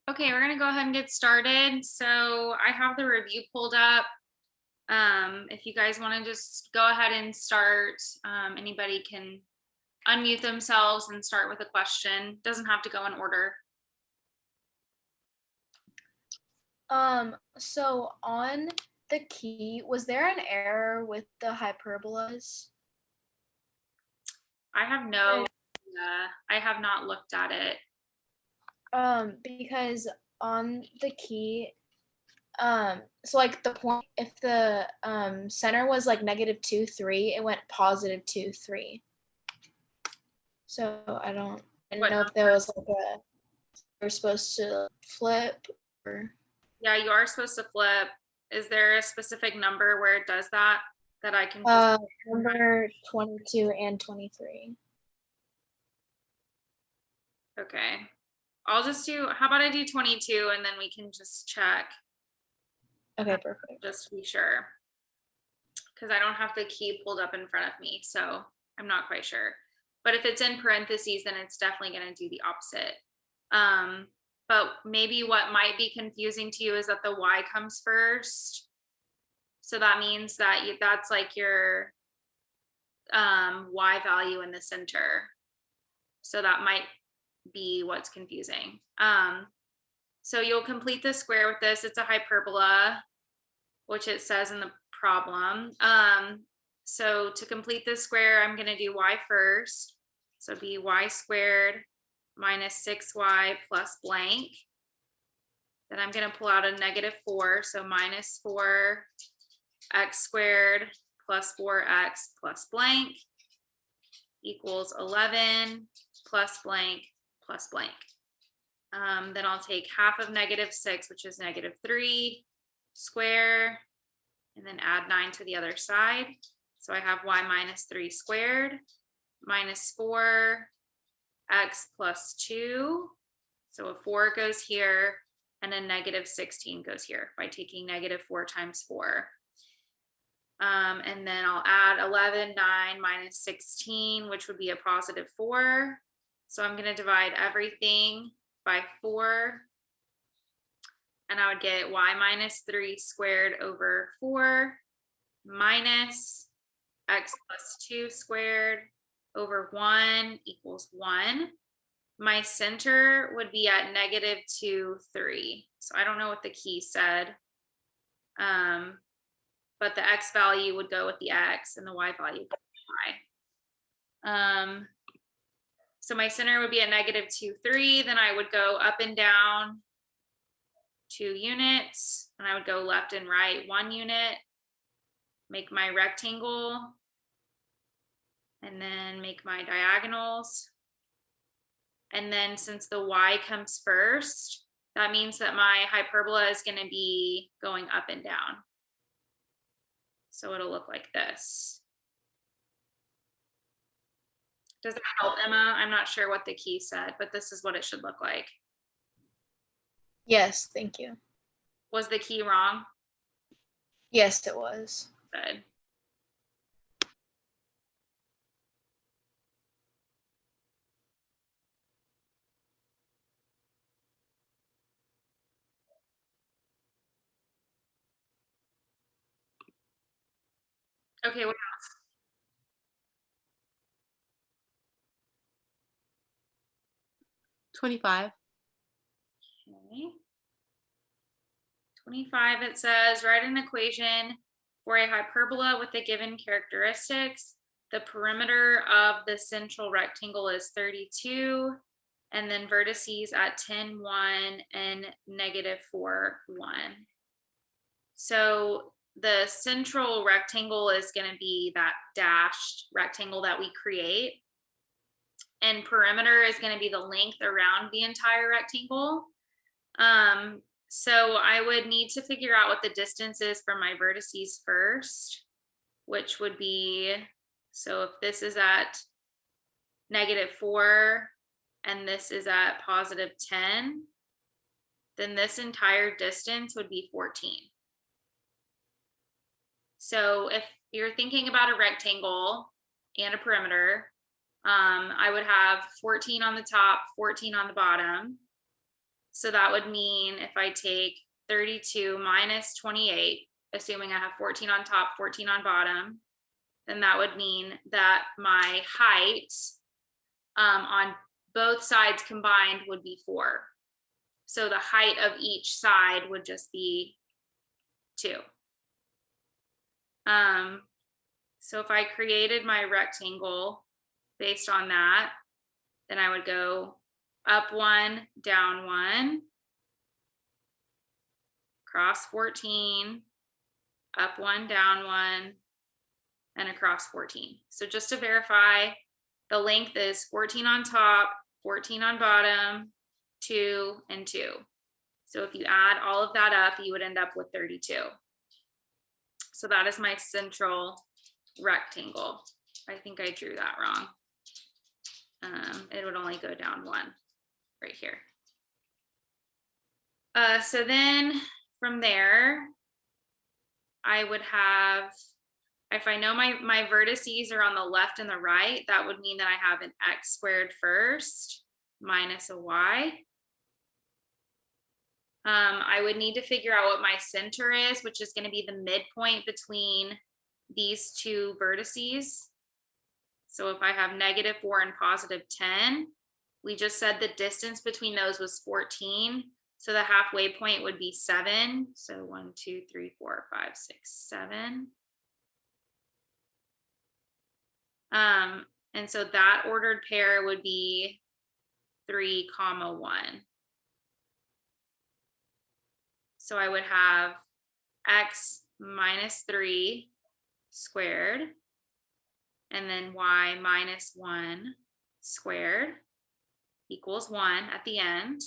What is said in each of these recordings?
Okay, we're gonna go ahead and get started. So I have the review pulled up. If you guys want to just go ahead and start, anybody can unmute themselves and start with a question. Doesn't have to go in order. So on the key, was there an error with the hyperbolas? I have no, I have not looked at it. Because on the key, so like the point, if the center was like -2, 3, it went +2, 3. So I don't What know if there was like we're supposed to flip or Yeah, you are supposed to flip. Is there a specific number where it does that I can just number 22 and 23. okay. I'll just do, how about I do 22 and then we can just check Okay, perfect. just to be sure. Because I don't have the key pulled up in front of me, so I'm not quite sure. But if it's in parentheses, then it's definitely going to do the opposite. But maybe what might be confusing to you is that the y comes first. So that means that that's like your y value in the center. So that might be what's confusing. So you'll complete the square with this. It's a hyperbola, which it says in the problem. So to complete this square, I'm going to do y first. So it'd be y squared minus 6y plus blank. Then I'm going to pull out a -4. So minus 4x squared plus 4x plus blank equals 11 plus blank plus blank. Then I'll take half of -6, which is -3 square, and then add 9 to the other side. So I have y minus 3 squared minus 4x plus 2. So a 4 goes here, and a -16 goes here by taking -4 times 4. And then I'll add 11, 9 minus 16, which would be a +4. So I'm going to divide everything by 4. And I would get y minus 3 squared over 4 minus x plus 2 squared over 1 equals 1. My center would be at -2, 3. So I don't know what the key said. But the x value would go with the x and the y value would go with y. So my center would be at -2, 3. Then I would go up and down 2 units, and I would go left and right 1 unit, make my rectangle, and then make my diagonals. And then since the y comes first, that means that my hyperbola is going to be going up and down. So it'll look like this. Does that help, Emma? I'm not sure what the key said, but this is what it should look like. Yes, thank you. Was the key wrong? Yes, it was. Good. Okay, what 25. Okay. 25, it says, write an equation for a hyperbola with the given characteristics. The perimeter of the central rectangle is 32, and then vertices at 10, 1, and -4, 1. So the central rectangle is going to be that dashed rectangle that we create. And perimeter is going to be the length around the entire rectangle. So I would need to figure out what the distance is for my vertices first, which would be, so if this is at -4 and this is at +10, then this entire distance would be 14. So if you're thinking about a rectangle and a perimeter, I would have 14 on the top, 14 on the bottom. So that would mean if I take 32 minus 28, assuming I have 14 on top, 14 on bottom, then that would mean that my height on both sides combined would be 4. So the height of each side would just be 2. So if I created my rectangle based on that, then I would go up 1, down 1, across 14, up 1, down 1, and across 14. So just to verify, the length is 14 on top, 14 on bottom, 2, and 2. So if you add all of that up, you would end up with 32. So that is my central rectangle. I think I drew that wrong. It would only go down 1 right here. So then from there, I would have, if I know my vertices are on the left and the right, that would mean that I have an x squared first minus a y. I would need to figure out what my center is, which is going to be the midpoint between these two vertices. So if I have -4 and +10, we just said the distance between those was 14. So the halfway point would be 7. So 1, 2, 3, 4, 5, 6, 7. And so that ordered pair would be 3, 1. So I would have x minus 3 squared, and then y minus 1 squared equals 1 at the end.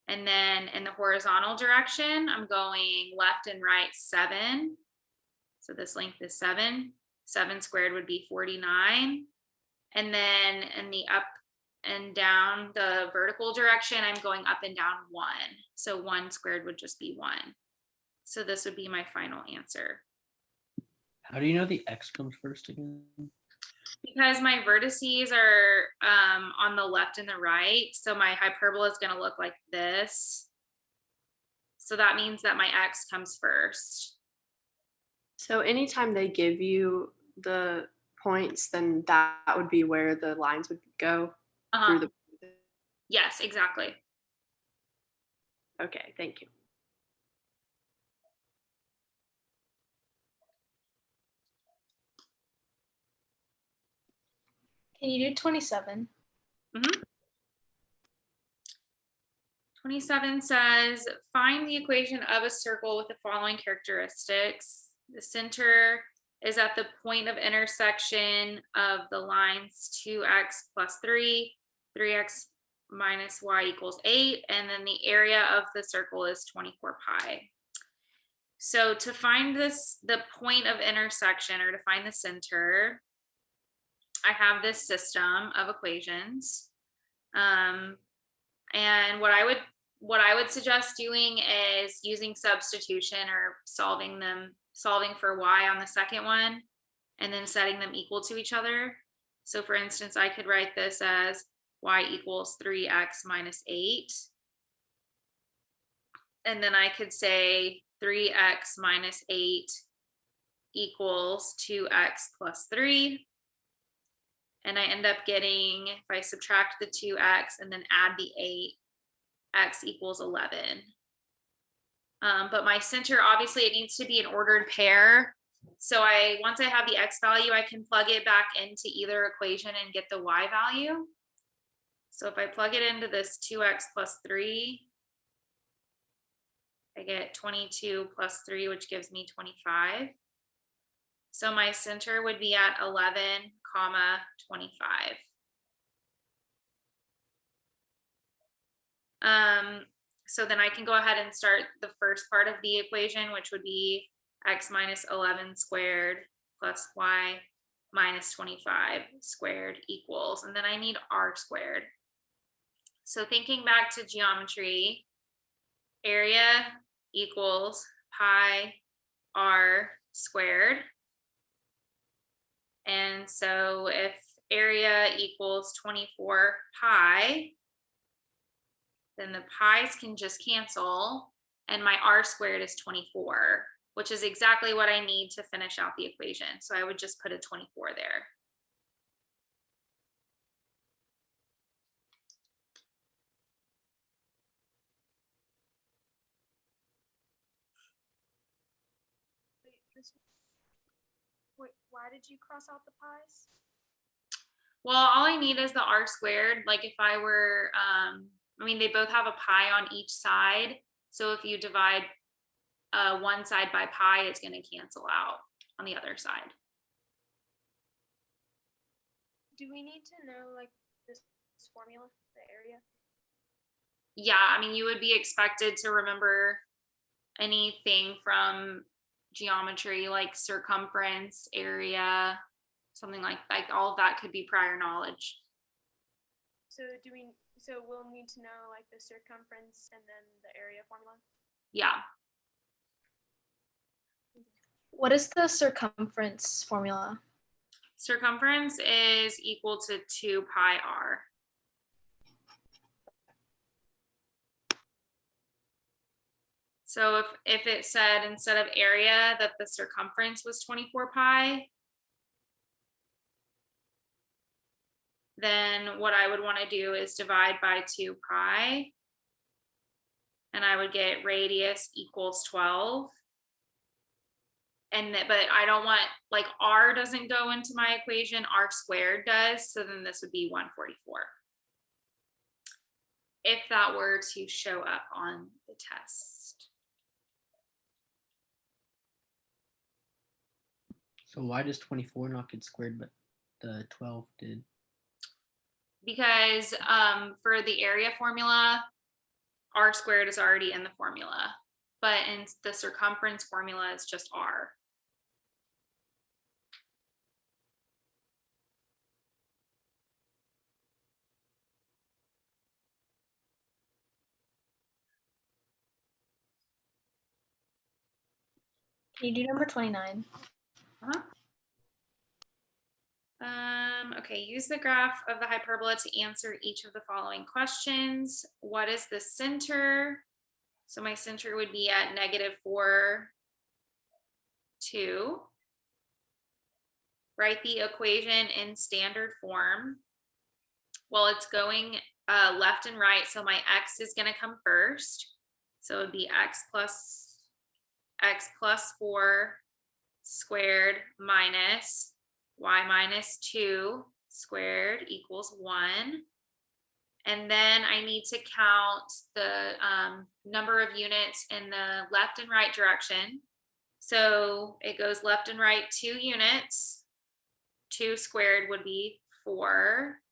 And then in the horizontal direction, I'm going left and right 7. So this length is 7. 7 squared would be 49. And then in the up and down the vertical direction, I'm going up and down 1. So 1 squared would just be 1. So this would be my final answer. How do you know the x comes first again? Because my vertices are on the left and the right, so my hyperbola is going to look like this. So that means that my x comes first. So anytime they give you the points, then that would be where the lines would go through the. Yes, exactly. Okay, thank you. Can you do 27? 27 says, find the equation of a circle with the following characteristics. The center is at the point of intersection of the lines 2x plus 3, 3x minus y equals 8, and then the area of the circle is 24 pi. So to find this, the point of intersection, or to find the center, I have this system of equations. And what I would suggest doing is using substitution, or solving for y on the second one, and then setting them equal to each other. So for instance, I could write this as y equals 3x minus 8. And then I could say 3x minus 8 equals 2x plus 3. And I end up getting, if I subtract the 2x and then add the 8, x equals 11. But my center, obviously it needs to be an ordered pair. So once I have the x value, I can plug it back into either equation and get the y value. So if I plug it into this 2x plus 3, I get 22 plus 3, which gives me 25. So my center would be at 11, 25. So then I can go ahead and start the first part of the equation, which would be x minus 11 squared plus y minus 25 squared equals, and then I need r squared. So thinking back to geometry, area equals pi r squared. And so if area equals 24 pi, then the pi's can just cancel, and my r squared is 24, which is exactly what I need to finish out the equation. So I would just put a 24 there. Wait, why did you cross out the pi's? Well, all I need is the r squared. Like if I were, I mean, they both have a pi on each side. So if you divide one side by pi, it's going to cancel out on the other side. Do we need to know like this formula, the area? Yeah, I mean, you would be expected to remember anything from geometry, like circumference, area, something like all of that could be prior knowledge. So we'll need to know like the circumference and then the area formula? Yeah. What is the circumference formula? Circumference is equal to 2 pi r. So if it said instead of area that the circumference was 24 pi, then what I would want to do is divide by 2 pi, and I would get radius equals 12. But I don't want, like, r doesn't go into my equation, r squared does, so then this would be 144. If that were to show up on the test. So why does 24 not get squared, but the 12 did? Because for the area formula, r squared is already in the formula, but in the circumference formula, it's just r. Can you do number 29? Okay, use the graph of the hyperbola to answer each of the following questions. What is the center? So my center would be at -4, 2. Write the equation in standard form. Well, it's going left and right, so my x is going to come first. So it would be x plus 4 squared minus y minus 2 squared equals 1. And then I need to count the number of units in the left and right direction. So it goes left and right 2 units. 2 squared would be 4.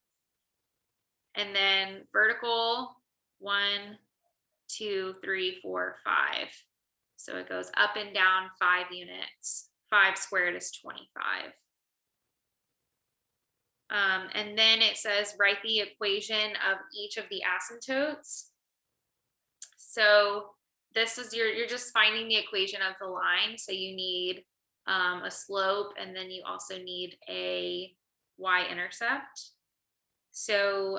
And then vertical 1, 2, 3, 4, 5. So it goes up and down 5 units. 5 squared is 25. And then it says write the equation of each of the asymptotes. So this is you're just finding the equation of the line. So you need a slope, and then you also need a y-intercept. So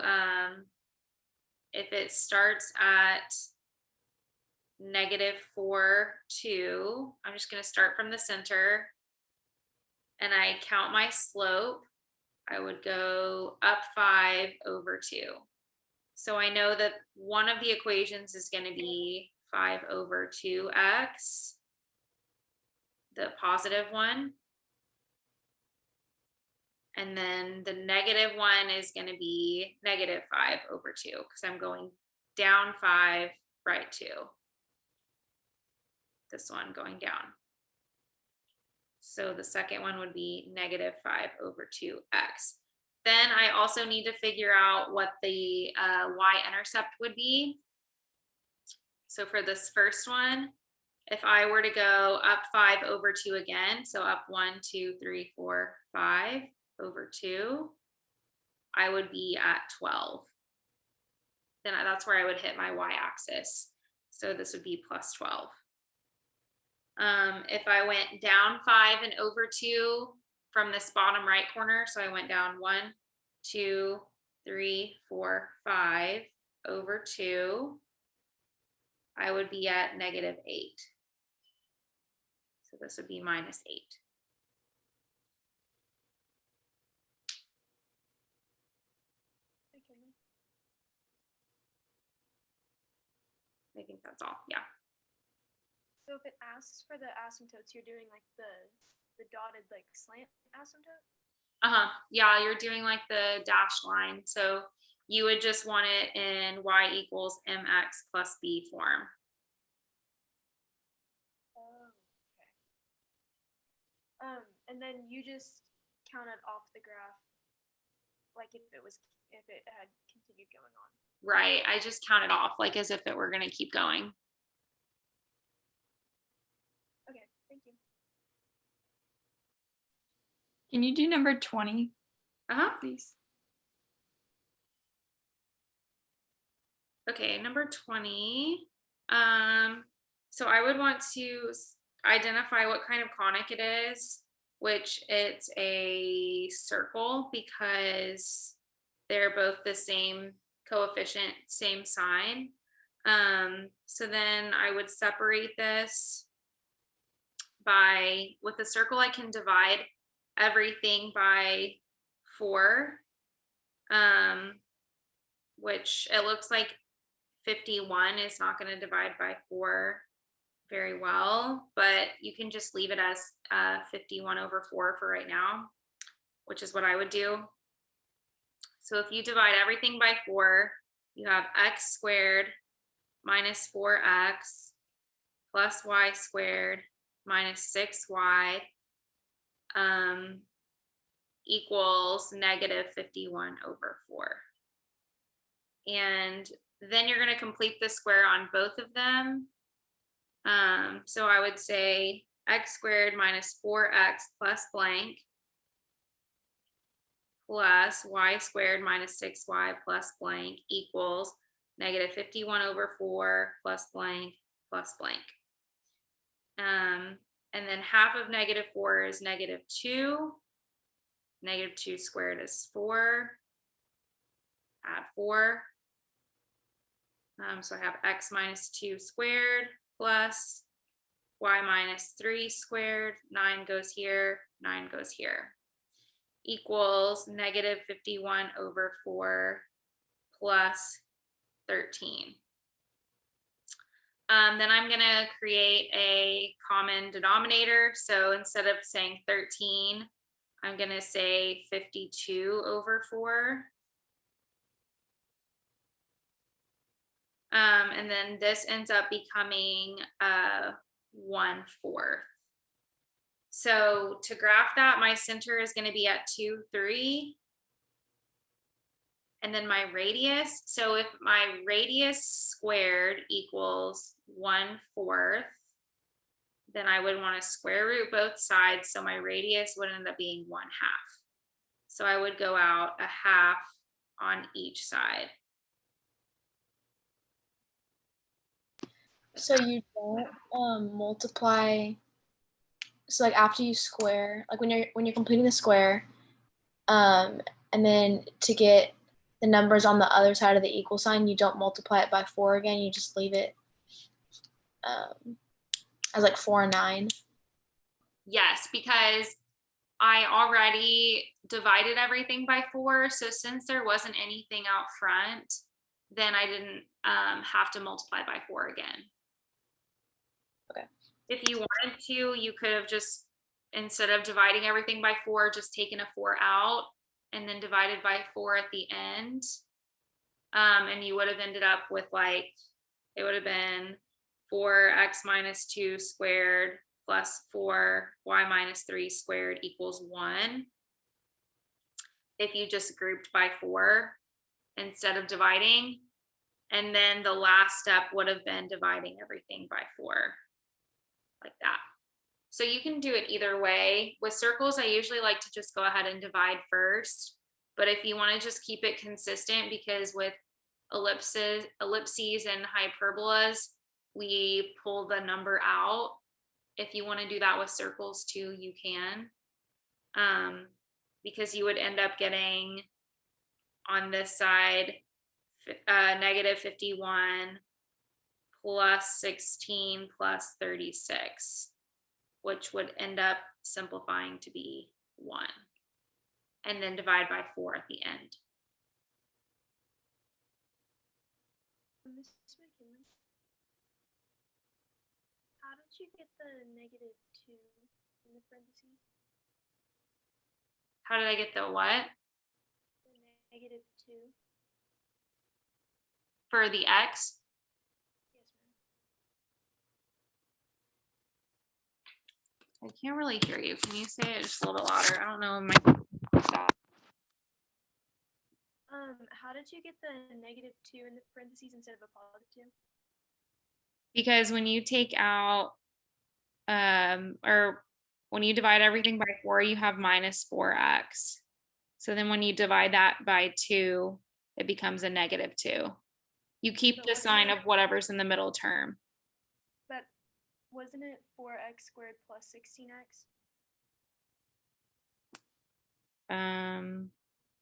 if it starts at -4, 2, I'm just going to start from the center, and I count my slope. I would go up 5 over 2. So I know that one of the equations is going to be 5 over 2x, the positive one. And then the negative one is going to be -5 over 2, because I'm going down 5, right 2. This one going down. So the second one would be -5 over 2x. Then I also need to figure out what the y-intercept would be. So for this first one, if I were to go up 5 over 2 again, so up 1, 2, 3, 4, 5 over 2, I would be at 12. Then that's where I would hit my y-axis. So this would be plus 12. If I went down 5 and over 2 from this bottom right corner, so I went down 1, 2, 3, 4, 5, over 2, I would be at -8. So this would be -8. I think that's all. Yeah. So if it asks for the asymptotes, you're doing like the dotted like slant asymptote? Yeah, you're doing like the dashed line. So you would just want it in y equals mx plus b form. Oh, okay. And then you just counted off the graph, like if it had continued going on. Right. I just counted off like as if it were going to keep going. Okay, thank you. Can you do number 20, please? Okay, number 20. So I would want to identify what kind of conic it is, which it's a circle because they're both the same coefficient, same sign. So then I would separate this with a circle, I can divide everything by 4, which it looks like 51 is not going to divide by 4 very well, but you can just leave it as 51 over 4 for right now, which is what I would do. So if you divide everything by 4, you have x squared minus 4x plus y squared minus 6y equals -51 over 4. And then you're going to complete the square on both of them. So I would say x squared minus 4x plus blank plus y squared minus 6y plus blank equals -51 over 4 plus blank plus blank. And then half of -4 is -2. -2 squared is 4. Add 4. So I have x minus 2 squared plus y minus 3 squared. 9 goes here, 9 goes here. Equals -51 over 4 plus 13. Then I'm going to create a common denominator. So instead of saying 13, I'm going to say 52 over 4. And then this ends up becoming 1/4. So to graph that, my center is going to be at 2, 3. And then my radius, so if my radius squared equals 1/4, then I would want to square root both sides. So my radius would end up being 1/2. So I would go out 1/2 on each side. So you don't multiply. So like after you square, like when you're completing the square, and then to get the numbers on the other side of the equal sign, you don't multiply it by 4 again. You just leave it as like 4 and 9. Yes, because I already divided everything by 4. So since there wasn't anything out front, then I didn't have to multiply by 4 again. Okay. If you wanted to, you could have just, instead of dividing everything by 4, just taken a 4 out and then divided by 4 at the end. And you would have ended up with like, it would have been 4x minus 2 squared plus 4y minus 3 squared equals 1. If you just grouped by 4 instead of dividing. And then the last step would have been dividing everything by 4, like that. So you can do it either way. With circles, I usually like to just go ahead and divide first. But if you want to just keep it consistent, because with ellipses and hyperbolas, we pull the number out. If you want to do that with circles too, you can. Because you would end up getting on this side negative 51 plus 16 plus 36, which would end up simplifying to be 1. And then divide by 4 at the end. Miss McKinley, how did you get the negative 2 in the parentheses? How did I get the what? The negative 2. For the x? Yes, I ma'am. can't really hear you. Can you say it just a little bit louder? I don't know. My stop. How did you get the negative 2 in the parentheses instead of a positive 2? Because when you take out, or when you divide everything by 4, you have minus 4x. So then when you divide that by 2, it becomes a negative 2. You keep But the sign of whatever's in the middle term. But wasn't it 4x squared plus 16x?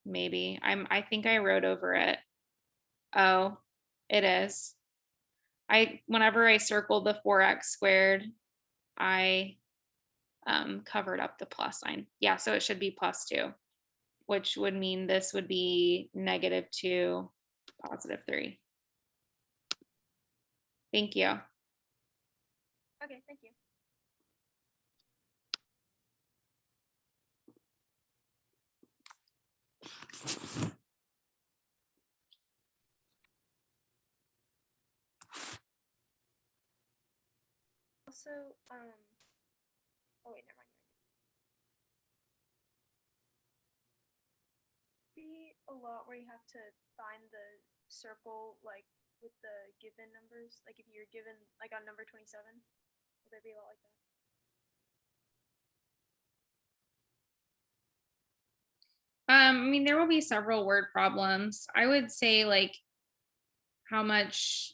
Maybe. I think I wrote over it. Oh, it is. Whenever I circled the 4x squared, I covered up the plus sign. Yeah, so it should be plus 2, which would mean this would be negative 2, positive 3. Thank you. Okay, thank you. Also, oh wait, never mind. Be a lot where you have to find the circle like with the given numbers. Like if you're given like on number 27, will there be a lot like that? I mean, there will be several word problems. I would say like how much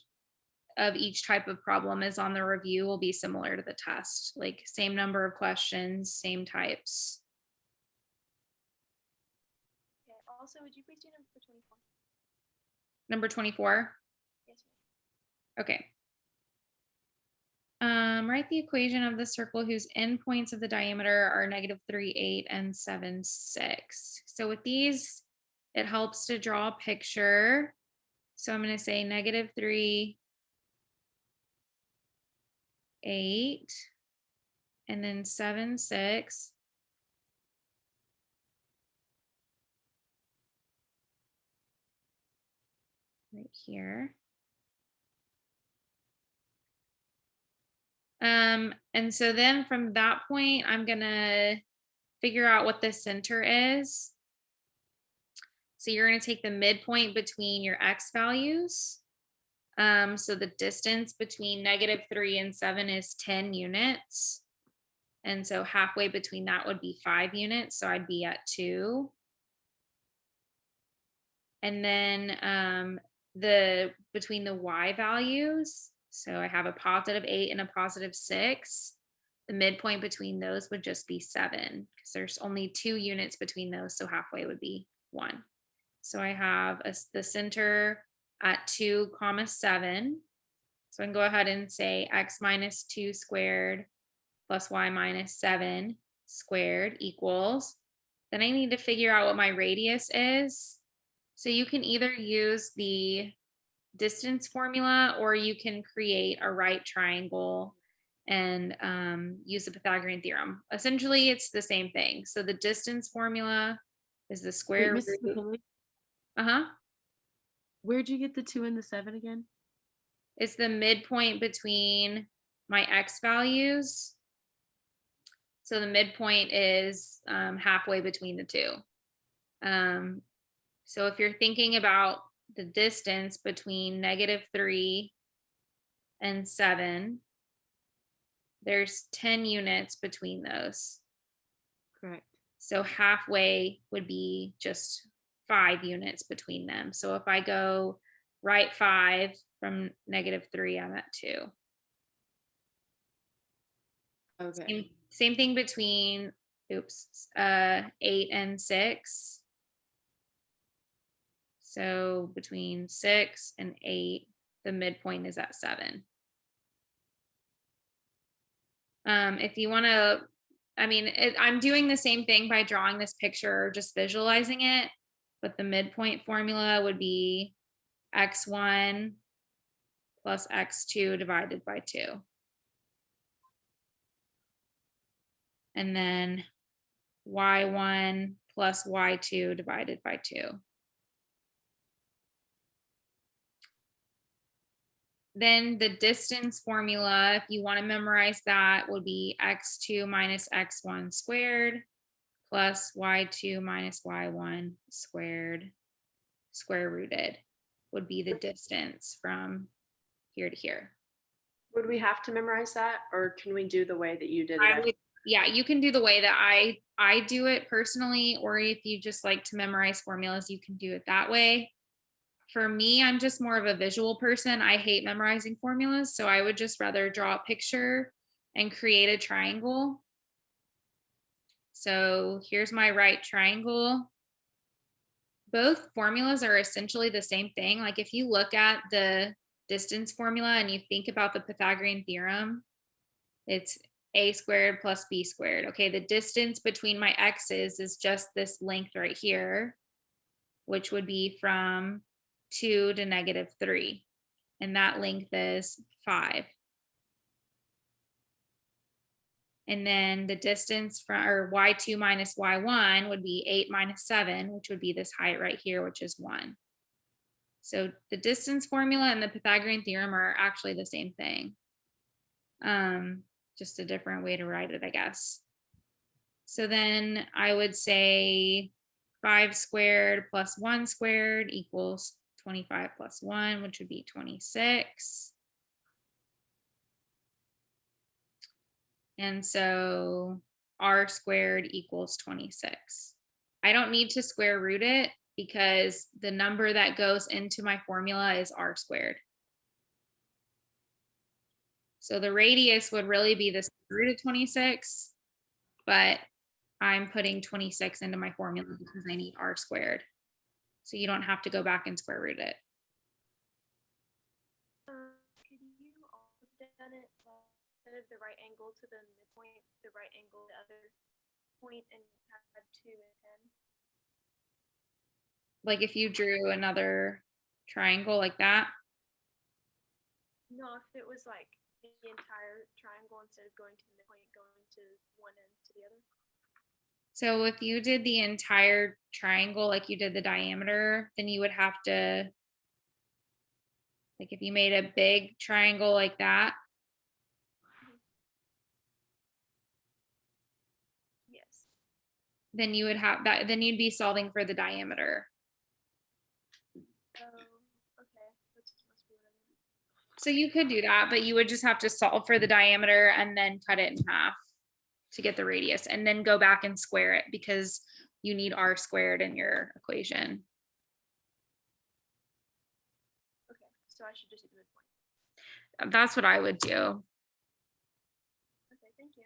of each type of problem is on the review will be similar to the test, like same number of questions, same types. Okay. Also, would you please do number 24? Number 24. Yes, ma'am. Okay. Write the equation of the circle whose endpoints of the diameter are negative 3, 8, and 7, 6. So with these, it helps to draw a picture. So I'm going to say negative 3, 8, and then 7, 6. Right here. And so then from that point, I'm gonna figure out what the center is. So you're gonna take the midpoint between your x values. So the distance between negative 3 and 7 is 10 units. And so halfway between that would be 5 units. So I'd be at 2. And then between the y values, so I have a positive 8 and a positive 6. The midpoint between those would just be 7 because there's only 2 units between those. So halfway would be 1. So I have the center at 2, 7. So I can go ahead and say x minus 2 squared plus y minus 7 squared equals. Then I need to figure out what my radius is. So you can either use the distance formula or you can create a right triangle and use the Pythagorean theorem. Essentially, it's the same thing. So the distance formula is the square Wait, Mrs. root. McKinley, Uh-huh. where'd you get the 2 and the 7 again? It's the midpoint between my x values. So the midpoint is halfway between the two. So if you're thinking about the distance between negative 3 and 7, there's 10 units between those. Correct. So halfway would be just 5 units between them. So if I go right 5 from negative 3, I'm at 2. Okay. Same thing between, 8 and 6. So between 6 and 8, the midpoint is at 7. If you want to, I mean, I'm doing the same thing by drawing this picture, just visualizing it, but the midpoint formula would be x1 plus x2 divided by 2. And then y1 plus y2 divided by 2. Then the distance formula, if you want to memorize that, would be x2 minus x1 squared plus y2 minus y1 squared, square rooted, would be the distance from here to here. Would we have to memorize that, or can we do the way that you did it? Yeah, you can do the way that I do it personally, or if you just like to memorize formulas, you can do it that way. For me, I'm just more of a visual person. I hate memorizing formulas, so I would just rather draw a picture and create a triangle. So here's my right triangle. Both formulas are essentially the same thing. Like if you look at the distance formula and you think about the Pythagorean theorem, it's a squared plus b squared. Okay, the distance between my x's is just this length right here, which would be from 2 to -3. And that length is 5. And then the distance from, or y2 minus y1 would be 8 minus 7, which would be this height right here, which is 1. So the distance formula and the Pythagorean theorem are actually the same thing. Just a different way to write it, I guess. So then I would say 5 squared plus 1 squared equals 25 plus 1, which would be 26. And so r squared equals 26. I don't need to square root it because the number that goes into my formula is r squared. So the radius would really be the square root of 26, but I'm putting 26 into my formula because I need r squared. So you don't have to go back and square root it. Could you also done it instead of the right angle to the midpoint, the right angle to the other point, and have 2 and 10? Like if you drew another triangle like that. No, if it was like the entire triangle instead of going to the midpoint, going to one end to the other. So if you did the entire triangle like you did the diameter, then you would have to, like if you made a big triangle like that. Yes. Then you would have that, then you'd be solving for the diameter. Oh, okay. That must be what I mean. So you could do that, but you would just have to solve for the diameter and then cut it in half to get the radius and then go back and square it because you need r squared in your equation. Okay, so I should just do the midpoint. That's what I would do. Okay, thank you.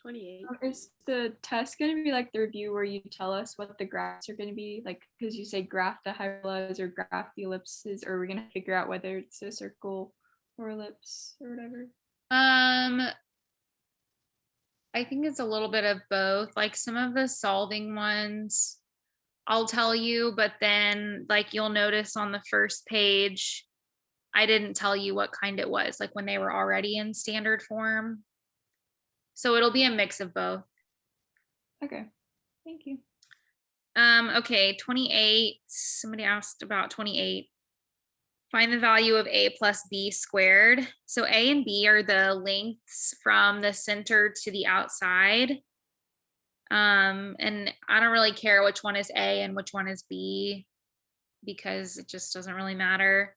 28. Is the test going to be like the review where you tell us what the graphs are going to be? Like, because you say graph the hyperbolas or graph the ellipses, or we're going to figure out whether it's a circle or ellipse or whatever? I think it's a little bit of both. Like some of the solving ones, I'll tell you, but then like you'll notice on the first page, I didn't tell you what kind it was, like when they were already in standard form. So it'll be a mix of both. Okay, thank you. Okay, 28. Somebody asked about 28. Find the value of a plus b squared. So a and b are the lengths from the center to the outside. And I don't really care which one is a and which one is b because it just doesn't really matter.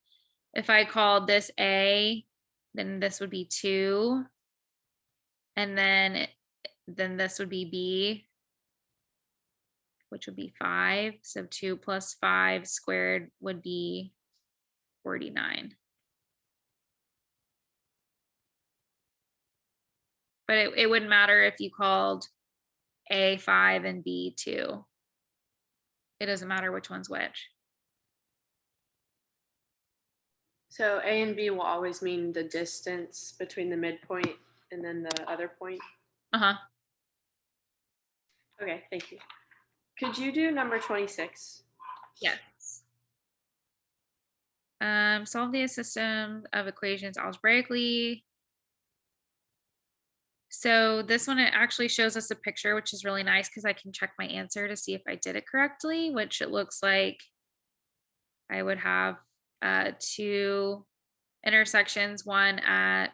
If I called this a, then this would be 2. And then then this would be B, which would be 5. So 2 plus 5 squared would be 49. But it wouldn't matter if you called A 5 and B 2. It doesn't matter which one's which. So A and B will always mean the distance between the midpoint and then the other point. Uh-huh. Okay, thank you. Could you do number 26? Yes. Solve the system of equations algebraically. So this one, it actually shows us a picture, which is really nice because I can check my answer to see if I did it correctly, which it looks like I would have 2 intersections, one at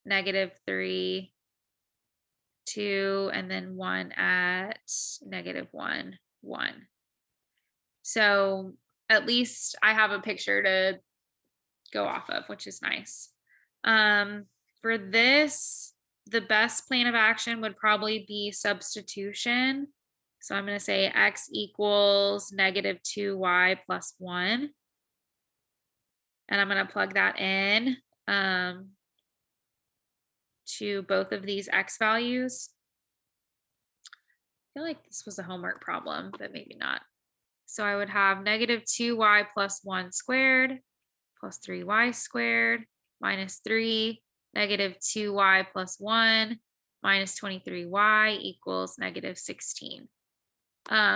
-3, 2, and then one at -1, 1. So at least I have a picture to go off of, which is nice. For this, the best plan of action would probably be substitution. So I'm going to say x equals -2y plus 1. And I'm going to plug that in to both of these x values. I feel like this was a homework problem, but maybe not. So I would have -2y plus 1 squared plus 3y squared minus 3, -2y plus 1 minus 23y equals -16.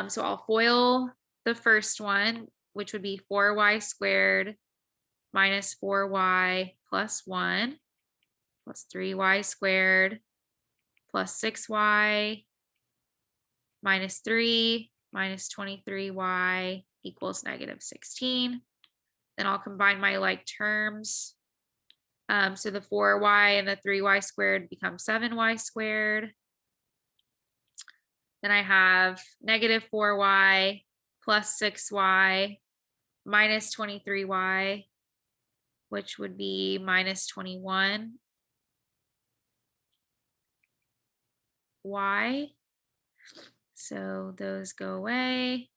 So I'll FOIL the first one, which would be 4y squared minus 4y plus 1 plus 3y squared plus 6y minus 3 minus 23y equals -16. Then I'll combine my like terms. So the 4y and the 3y squared become 7y squared. Then I have -4y plus 6y minus 23y, which would be -21y. So those go away.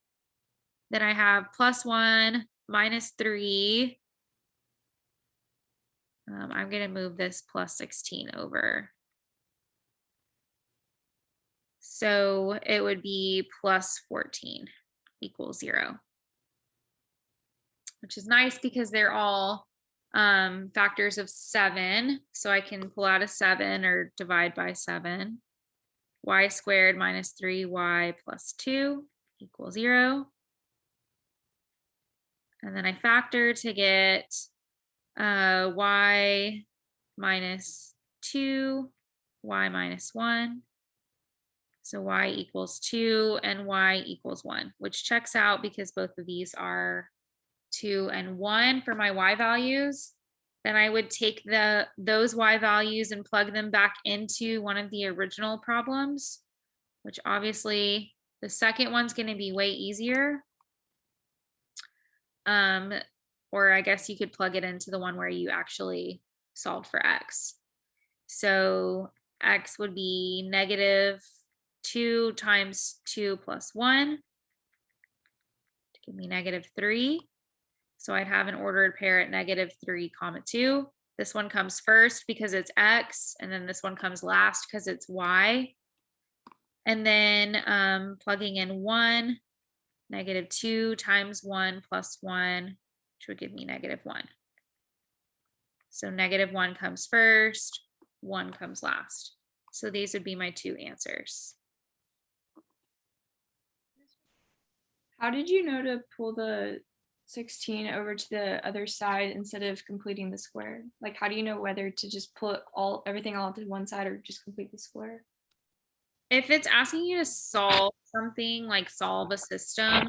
Then I have +1 minus 3. I'm going to move this plus 16 over. So it would be plus 14 equals 0. Which is nice because they're all factors of 7. So I can pull out a 7 or divide by 7. Y squared minus 3y plus 2 equals 0. And then I factor to get y minus 2, y minus 1. So y equals 2 and y equals 1, which checks out because both of these are 2 and 1 for my y values. Then I would take those y values and plug them back into one of the original problems, which obviously the second one's going to be way easier. Or I guess you could plug it into the one where you actually solved for x. So x would be -2 times 2 plus 1 to give me -3. So I'd have an ordered pair at -3, 2. This one comes first because it's x, and then this one comes last because it's y. And then plugging in 1, -2 times 1 plus 1, which would give me -1. So -1 comes first, 1 comes last. So these would be my 2 answers. How did you know to pull the 16 over to the other side instead of completing the square? Like, how do you know whether to just put everything all to one side or just complete the square? If it's asking you to solve something like solve a system,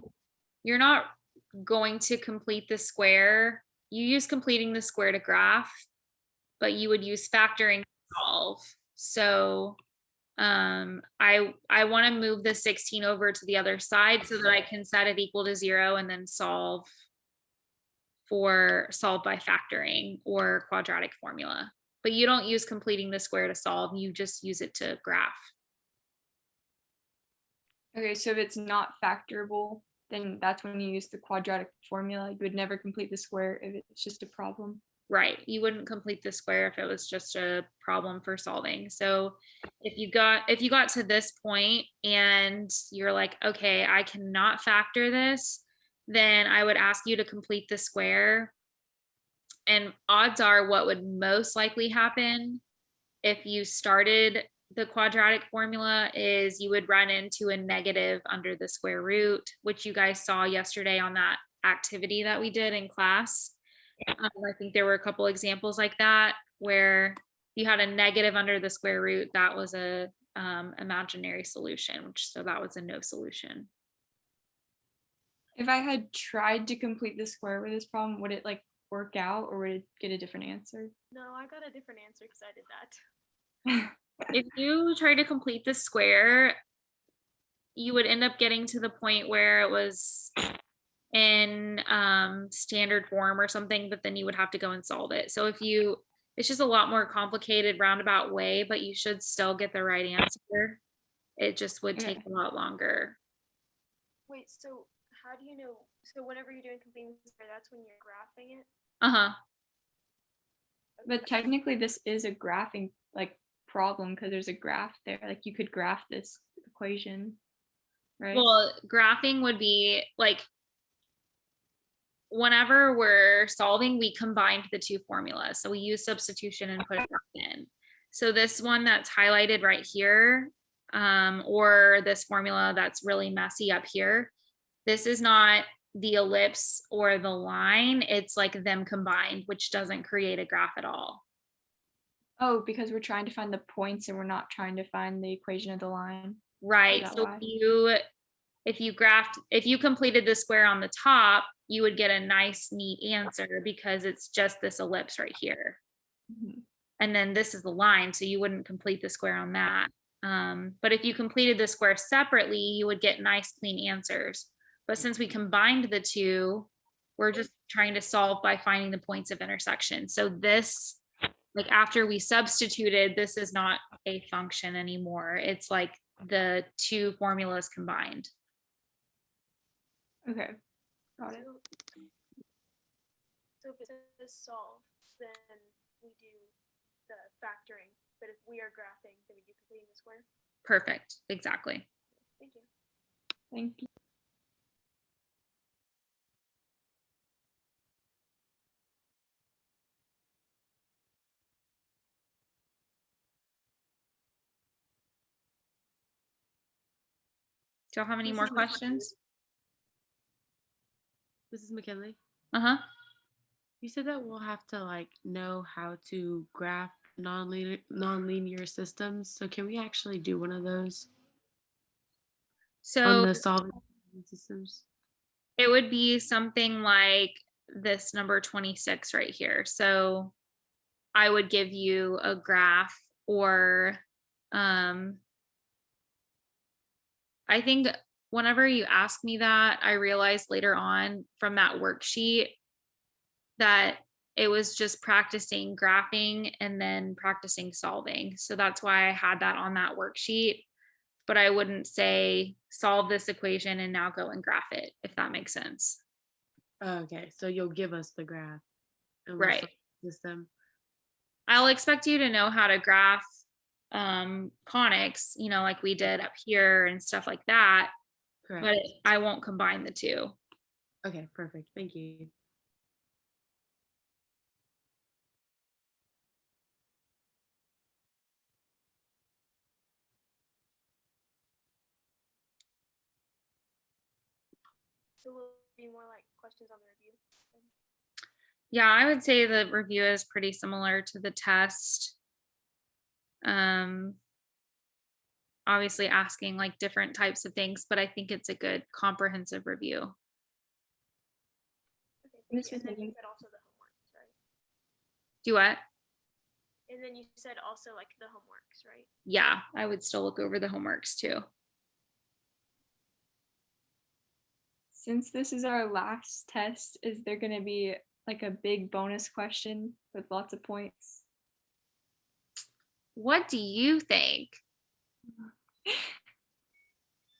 you're not going to complete the square. You use completing the square to graph, but you would use factoring to solve. So I want to move the 16 over to the other side so that I can set it equal to 0 and then solve by factoring or quadratic formula. But you don't use completing the square to solve, you just use it to graph. Okay, so if it's not factorable, then that's when you use the quadratic formula. You would never complete the square if it's just a problem. Right. You wouldn't complete the square if it was just a problem for solving. So if you got to this point and you're like, okay, I cannot factor this, then I would ask you to complete the square. And odds are what would most likely happen if you started the quadratic formula is you would run into a negative under the square root, which you guys saw yesterday on that activity that we did in class. I think there were a couple examples like that where you had a negative under the square root. That was a imaginary solution, so that was a no solution. If I had tried to complete the square with this problem, would it like work out or would it get a different answer? No, I got a different answer because I did that. If you try to complete the square, you would end up getting to the point where it was in standard form or something, but then you would have to go and solve it. So it's just a lot more complicated roundabout way, but you should still get the right answer. It just would take a lot longer. Wait, so how do you know? So whenever you're doing completing the square, that's when you're graphing it? Uh-huh. But technically this is a graphing like problem because there's a graph there. Like you could graph this equation, right? Well, graphing would be like whenever we're solving, we combined the two formulas. So we use substitution and put it back in. So this one that's highlighted right here, or this formula that's really messy up here, this is not the ellipse or the line. It's like them combined, which doesn't create a graph at all. Oh, because we're trying to find the points and we're not trying to find the equation of the line. Right. that So why? if you completed the square on the top, you would get a nice neat answer because it's just this ellipse right here. Mhm. And then this is the line, so you wouldn't complete the square on that. But if you completed the square separately, you would get nice clean answers. But since we combined the two, we're just trying to solve by finding the points of intersection. So this, like after we substituted, this is not a function anymore. It's like the two formulas combined. Okay, got it. So if it says solve, then we do the factoring. But if we are graphing, then we do completing the square. Perfect, exactly. Thank you. Thank you. Do y'all have any This more is questions? This is McKinley. Uh-huh. You said that we'll have to like know how to graph non-linear systems. So can we actually do one of those on So the solving systems? it would be something like this number 26 right here. So I would give you a graph or I think whenever you ask me that, I realized later on from that worksheet that it was just practicing graphing and then practicing solving. So that's why I had that on that worksheet. But I wouldn't say solve this equation and now go and graph it, if that makes sense. Okay, so you'll give us the graph and we'll Right. solve the system. I'll expect you to know how to graph conics, like we did up here and stuff like that. Correct. But I won't combine the two. Okay, perfect. Thank you. So will it be more like questions on the review? Yeah, I would say the review is pretty similar to the test. Obviously asking like different types of things, but I think it's a good comprehensive review. Okay, This thank you. was And then you maybe- said also the homeworks, right? Do what? And then you said also like the homeworks, right? Yeah, I would still look over the homeworks too. Since this is our last test, is there going to be like a big bonus question with lots of points? What do you think?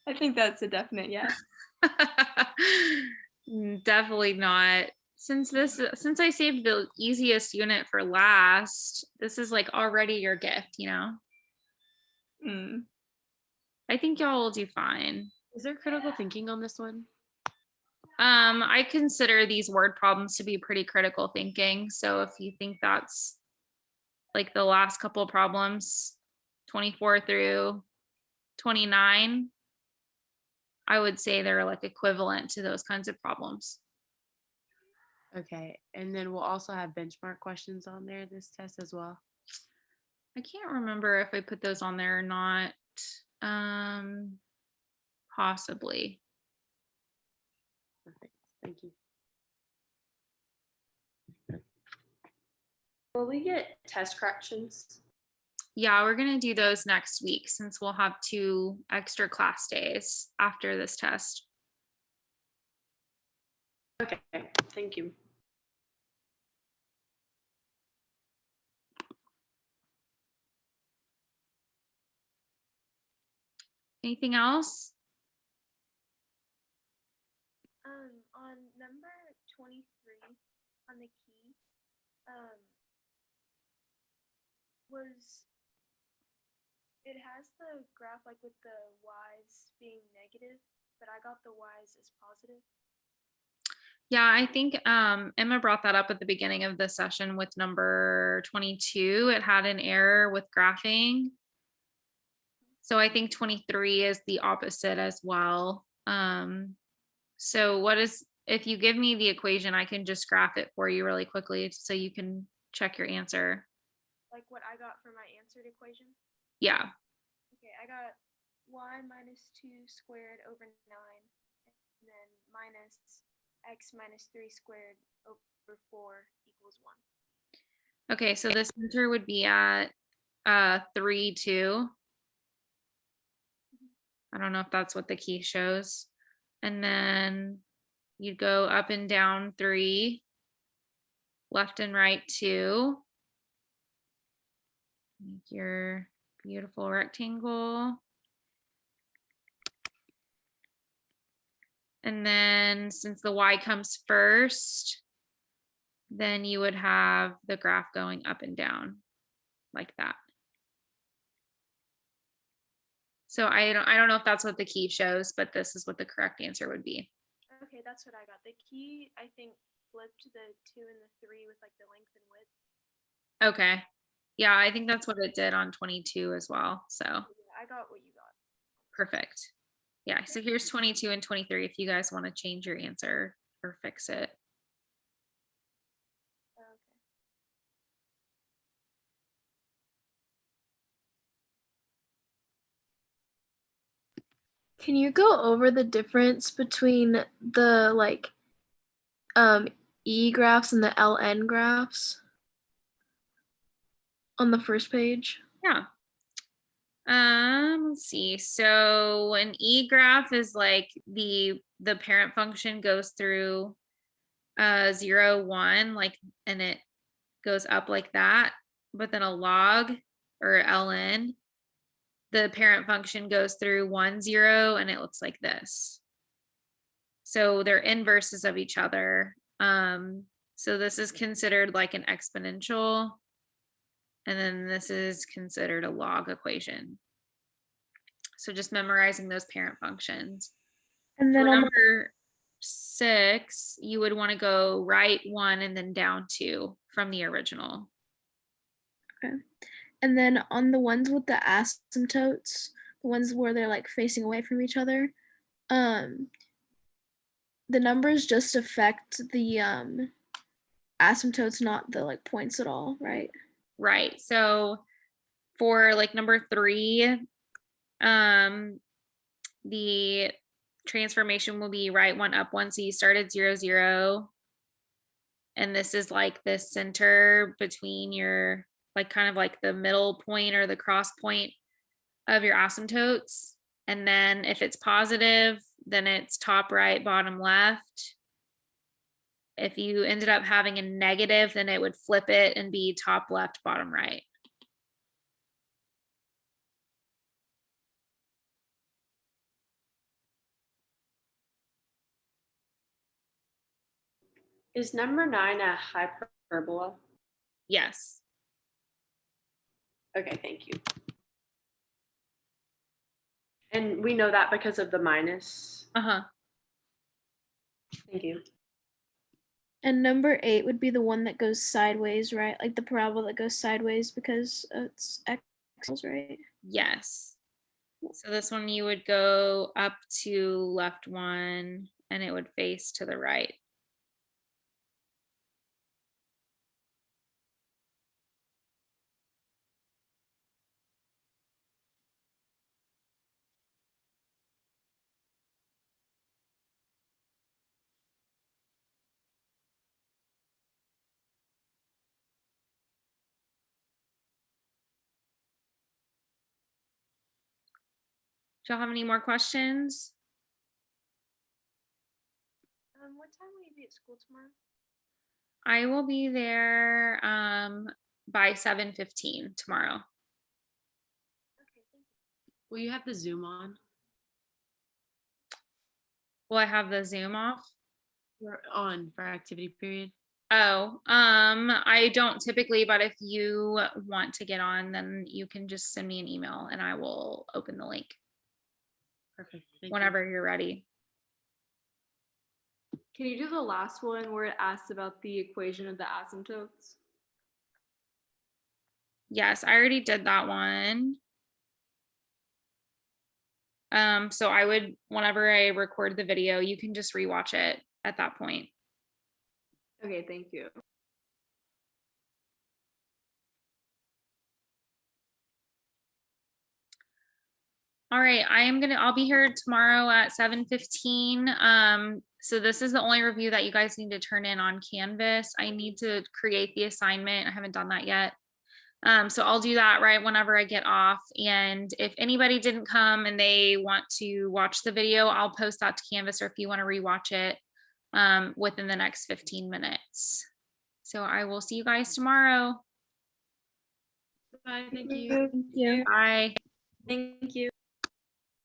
I I think that's a definite yes. Definitely not. Since I saved the easiest unit for last, this is like already your gift, you know? Mm. I think y'all will do fine. Is there critical thinking on this one? I consider these word problems to be pretty critical thinking. So if you think that's like the last couple problems, 24 through 29, I would say they're like equivalent to those kinds of problems. Okay. And then we'll also have benchmark questions on there this test as well. I can't remember if I put those on there or not. Possibly. Perfect. Thank you. Will we get test corrections? Yeah, we're gonna do those next week since we'll have 2 extra class days after this test. Okay, thank you. Anything else? On number 23 on the key, was it has the graph like with the y's being negative, but I got the y's as positive. Yeah, I think Emma brought that up at the beginning of the session with number 22. It had an error with graphing. So I think 23 is the opposite as well. So if you give me the equation, I can just graph it for you really quickly so you can check your answer. Like what I got for my answered equation? Yeah. Okay, I got y minus 2 squared over 9, and then minus x minus 3 squared over 4 equals 1. Okay, so the center would be at 3, 2. I don't know if that's what the key shows. And then you'd go up and down 3, left and right 2. Make your beautiful rectangle. And then since the y comes first, then you would have the graph going up and down like that. So I don't know if that's what the key shows, but this is what the correct answer would be. Okay, that's what I got. The key, I think, flipped the 2 and the 3 with like the length and width. Okay. Yeah, I think that's what it did on 22 as well. So Yeah, I got what you got. perfect. Yeah, so here's 22 and 23 if you guys want to change your answer or fix it. Okay. Can you go over the difference between the like E graphs and the LN graphs on the first page? Yeah. Let's see. So an E graph is like the parent function goes through 0, 1, like, and it goes up like that. But then a log or ln, the parent function goes through 1, 0, and it looks like this. So they're inverses of each other. So this is considered like an exponential. And then this is considered a log equation. So just memorizing those parent functions. And For then on number 6, you would want to go right 1 and then down 2 from the original. and then on the ones with the asymptotes, the ones where they're like facing away from each other, the numbers just affect the asymptotes, not the like points at all, right? Right. So for like number 3, the transformation will be right 1 up 1. So you start at 0, 0. And this is like the center between your, like kind of like the middle point or the cross point of your asymptotes. And then if it's positive, then it's top right, bottom left. If you ended up having a negative, then it would flip it and be top left, bottom right. Is number 9 a hyperbola? Yes. Okay, thank you. And we know that because of the minus. Uh-huh. Thank you. And number 8 would be the one that goes sideways, right? Like the parabola that goes sideways because it's x, right? Yes. So this one you would go up to left 1 and it would face to the right. Do y'all have any more questions? What time will you be at school tomorrow? I will be there by 7:15 tomorrow. Okay, thank you. Will you have the Zoom on? Will I have the Zoom off? Or on for activity period? Oh, I don't typically, but if you want to get on, then you can just send me an email and I will open the link Perfect. Thank you. whenever you're ready. Can you do the last one where it asks about the equation of the asymptotes? Yes, I already did that one. So I would, whenever I record the video, you can just rewatch it at that point. Okay, thank you. All right, I'll be here tomorrow at 7:15. So this is the only review that you guys need to turn in on Canvas. I need to create the assignment. I haven't done that yet. So I'll do that right whenever I get off. And if anybody didn't come and they want to watch the video, I'll post that to Canvas, or if you want to rewatch it within the next 15 minutes. So I will see you guys tomorrow. Bye. Thank you. Yeah. Bye. Thank you.